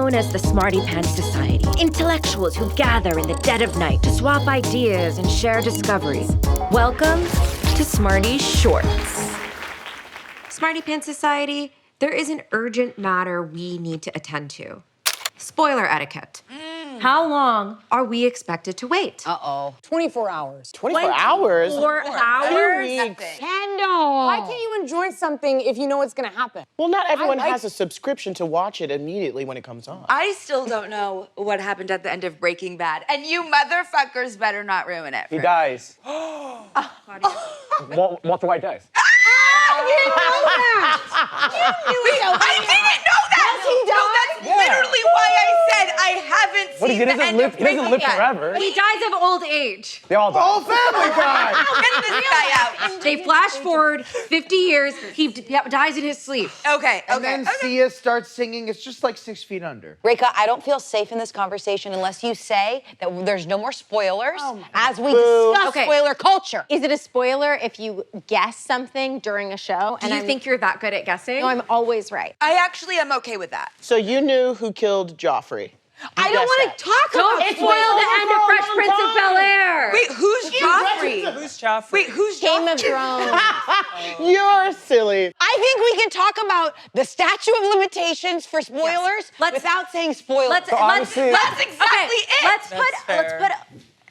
known as the Smartypants Society, intellectuals who gather in the dead of night to swap ideas and share discoveries. Welcome to Smartyshorts. Smartypants Society, there is an urgent matter we need to attend to. Spoiler etiquette. How long are we expected to wait? 24 hours. 24 hours? 4 hours? 2 weeks. Kendall! Why can't you enjoy something if you know what's gonna happen? Well, not everyone has a subscription to watch it immediately when it comes on. I still don't know what happened at the end of Breaking Bad, and you motherfuckers better not ruin it. He dies. Walter White dies. You didn't know that! I didn't know that! Does he die? No, that's literally why I said I haven't But seen he the doesn't end live. of He doesn't live Breaking Bad. forever. He dies of old age. They all die. Whole family died! Get this guy out. They flash forward 50 years, he dies in his sleep. Okay, And then Sia starts singing, it's just like 6 feet under. Reka, I don't feel safe in this conversation unless you say that there's no more spoilers as we discuss spoiler culture. Is it a spoiler if you guess something during a show? Do you think you're that good at guessing? No, I'm always right. I actually am okay with that. So you knew who killed Joffrey. I don't want to talk Don't about spoil the end of Fresh Prince of Bel-Air. Wait, who's Joffrey? Who's Joffrey? Wait, who's Game Joffrey? of Thrones. You're silly. I think we can talk about the statute of limitations for spoilers without saying spoilers. Let's honestly- That's exactly it. Let's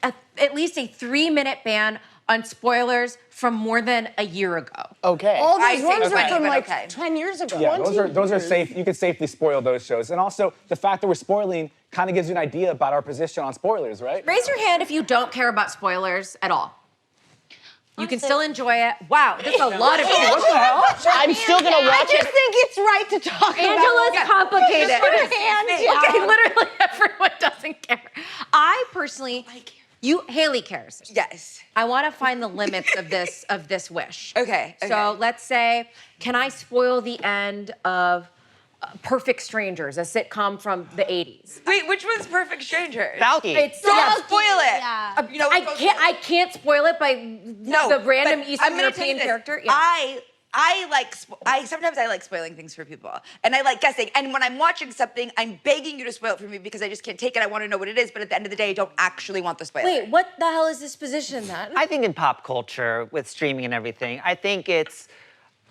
put at least a 3-minute ban on spoilers from more than a year ago. Okay. All I those think ones are okay, from but like okay. 10 years ago. Yeah, those are safe. You can safely spoil those shows. And also, the fact that we're spoiling kind of gives you an idea about our position on spoilers, right? Raise your hand if you don't care about spoilers at all. You can still enjoy it. Wow, that's a lot of people. What the hell? I'm still gonna I watch just it. think it's right to talk Angela's about complicated. Just put her hand down. Okay, literally everyone doesn't care. I personally, Haley cares. Yes. I want to find the limits of this wish. Okay. So let's say, can I spoil the end of Perfect Strangers, a sitcom from the 80s? Wait, which one's Perfect Stranger? Balky. Don't spoil it. Yeah. You know, I can't spoil it by the random but Eastern I'm gonna tell you European this. character. Yeah. Sometimes I like spoiling things for people, and I like guessing. And when I'm watching something, I'm begging you to spoil it for me because I just can't take it. I want to know what it is, but at the end of the day, I don't actually want the spoiler. Wait, what the hell is this position then? I think in pop culture, with streaming and everything, I think it's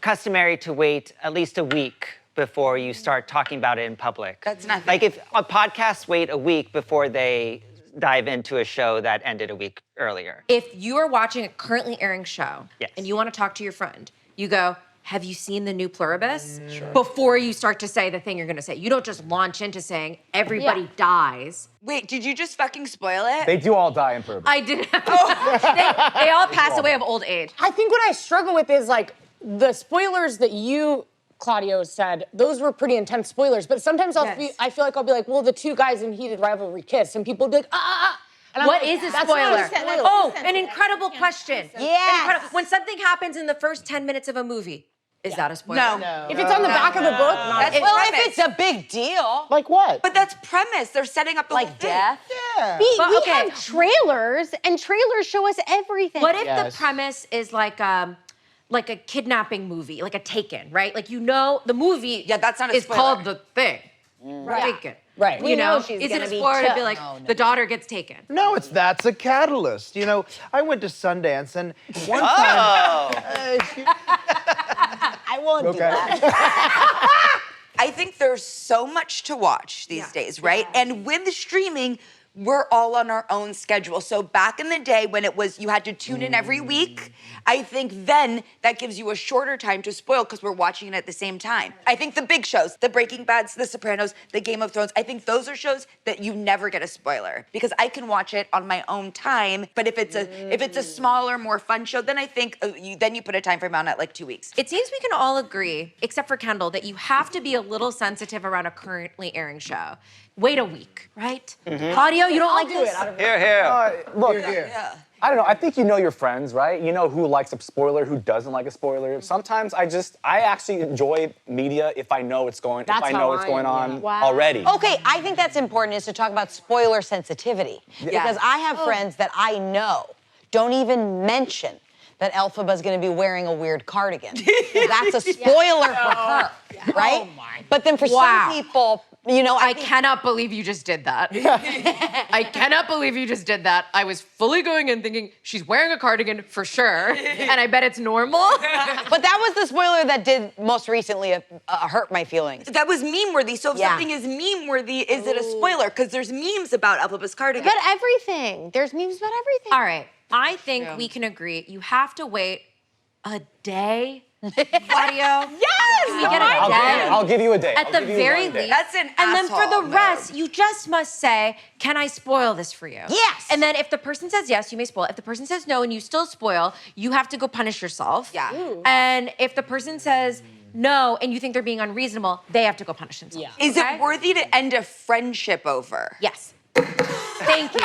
customary to wait at least a week before you start talking about it in public. That's nothing. Like if podcasts wait a week before they dive into a show that ended a week earlier. If you are watching a currently airing show and you want to talk to your friend, you go, have you seen the new Pluribus? Before you start to say the thing you're going to say. You don't just launch into saying everybody dies. Wait, did you just fucking spoil it? They do all die in purpose. I didn't. They all pass away of old age. I think what I struggle with is like the spoilers that you, Claudio, said, those were pretty intense spoilers. But sometimes I feel like I'll be like, well, the two guys in heated rivalry kiss, and people will be like, And I'm What like, is a that's not spoiler? spoiler. Oh, an incredible question. Yes. When something happens in the first 10 minutes of a movie, is that a spoiler? No. If it's on the back of the book, not That's Well, premise. if it's a big deal, Like what? But that's premise. They're setting up the whole like thing. death. Yeah. We okay. have trailers, and trailers show us everything. What if Yes. the premise is like a kidnapping movie, like a Taken, right? Like the movie that's not a is spoiler. called The Thing. Taken. Right. You know, she's is it gonna a be spoiler to be took. like, the daughter gets taken? No, that's a catalyst. You know, I went to Sundance and one time. I won't do that. I think there's so much to watch these days, right? And with the streaming, we're all on our own schedule. So back in the day when it was, you had to tune in every week, I think then that gives you a shorter time to spoil because we're watching it at the same time. I think the big shows, the Breaking Bads, the Sopranos, the Game of Thrones, I think those are shows that you never get a spoiler because I can watch it on my own time. But if it's a smaller, more fun show, then I think then you put a time frame on it like 2 weeks. It seems we can all agree, except for Kendall, that you have to be a little sensitive around a currently airing show. Wait a week, right? Claudio, you don't like this? Here. Look, Yeah. I don't know. I think you know your friends, right? You know who likes a spoiler, who doesn't like a spoiler. Sometimes I actually enjoy media if I know what's going on already. Okay, I think that's important is to talk about spoiler sensitivity. Because I have friends that I know don't even mention that Elphaba's gonna be wearing a weird cardigan. That's a spoiler for her, right? But then for some people, You know, I cannot believe you just did that. I cannot believe you just did that. I was fully going in thinking she's wearing a cardigan for sure, and I bet it's normal. But that was the spoiler that did most recently hurt my feelings. That was meme-worthy. So if something is meme-worthy, is it a spoiler? Because there's memes about Elphaba's cardigan. But everything. There's memes about everything. All right, I think we can agree. You have to wait a day. Claudio. Yes! Can we get a day? I'll give you a day. At the very least. That's an And then for asshole the move. rest, you just must say, can I spoil this for you? Yes! And then if the person says yes, you may spoil. If the person says no and you still spoil, you have to go punish yourself. Yeah. Ooh. And if the person says no and you think they're being unreasonable, they have to go punish themselves. Is it worthy to end a friendship over? Yes. Thank you.